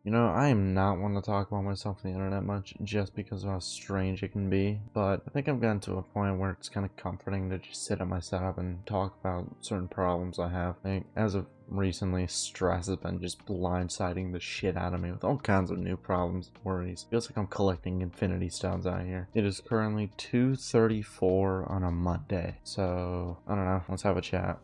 You know, I am not one to talk about myself on the internet much just because of how strange it can be, but I think I've gotten to a point where it's kind of comforting to just sit at my setup and talk about certain problems I have. Like, as of recently, stress has been just blindsiding the shit out of me with all kinds of new problems and worries. Feels like I'm collecting infinity stones out here. It is currently 2:34 on a Monday, so I don't know, let's have a chat.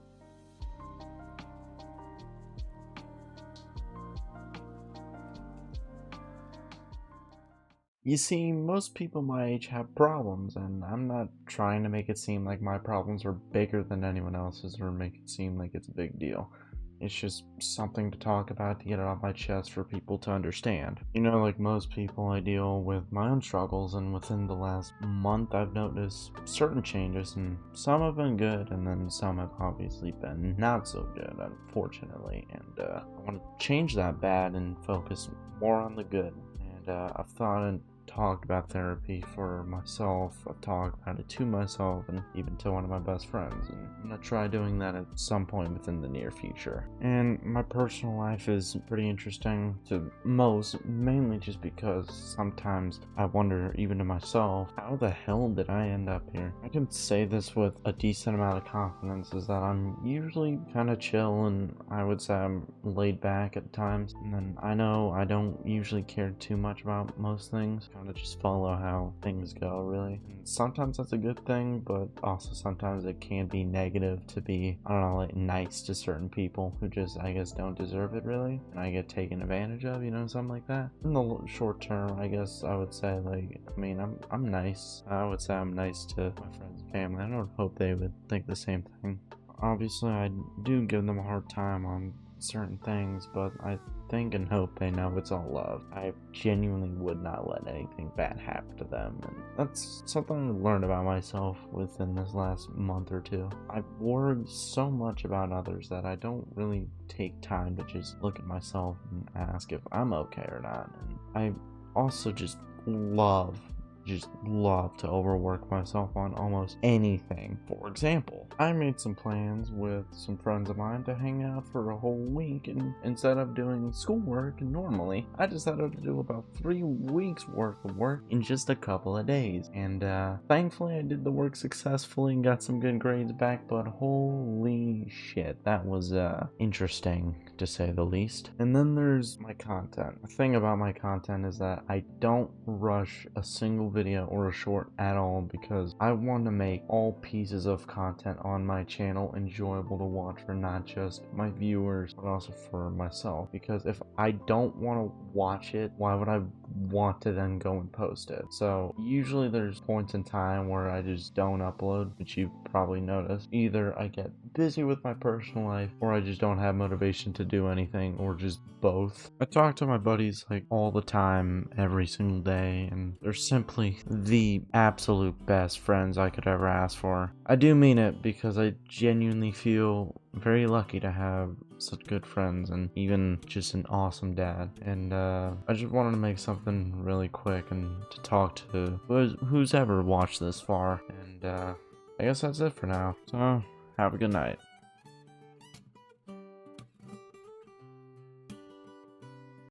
You see, most people my age have problems, and I'm not trying to make it seem like my problems are bigger than anyone else's or make it seem like it's a big deal. It's just something to talk about to get it off my chest for people to understand. You know, like most people, I deal with my own struggles, and within the last month, I've noticed certain changes, and some have been good, and then some have obviously been not so good, unfortunately. And I want to change that bad and focus more on the good. And I've thought and talked about therapy for myself. I've talked about it to myself and even to one of my best friends, and I'm gonna try doing that at some point within the near future. And my personal life is pretty interesting to most, mainly just because sometimes I wonder, even to myself, how the hell did I end up here? I can say this with a decent amount of confidence, is that I'm usually kind of chill, and I would say I'm laid back at times, and then I know I don't usually care too much about most things, kind of just follow how things go, really. And sometimes that's a good thing, but also sometimes it can be negative to be, I don't know, like nice to certain people who just, I guess, don't deserve it, really, and I get taken advantage of, you know, something like that. In the short term, I guess I would say, like, I mean, I'm nice. I would say I'm nice to my friends and family. I don't hope they would think the same thing. Obviously, I do give them a hard time on certain things, but I think and hope they know it's all love. I genuinely would not let anything bad happen to them, and that's something I learned about myself within this last month or two. I've worried so much about others that I don't really take time to just look at myself and ask if I'm okay or not. And I also just love to overwork myself on almost anything. For example, I made some plans with some friends of mine to hang out for a whole week, and instead of doing schoolwork normally, I decided to do about 3 weeks worth of work in just a couple of days. And thankfully I did the work successfully and got some good grades back, but holy shit, that was interesting to say the least. And then there's my content. The thing about my content is that I don't rush a single video or a short at all, because I want to make all pieces of content on my channel enjoyable to watch for not just my viewers but also for myself. Because if I don't want to watch it, why would I want to then go and post it? So usually there's points in time where I just don't upload, which you've probably noticed. Either I get busy with my personal life, or I just don't have motivation to do anything, or just both. I talk to my buddies like all the time, every single day, and they're simply the absolute best friends I could ever ask for. I do mean it, because I genuinely feel very lucky to have such good friends and even just an awesome dad. And I just wanted to make something really quick and to talk to who's ever watched this far. And I guess that's it for now. So have a good night.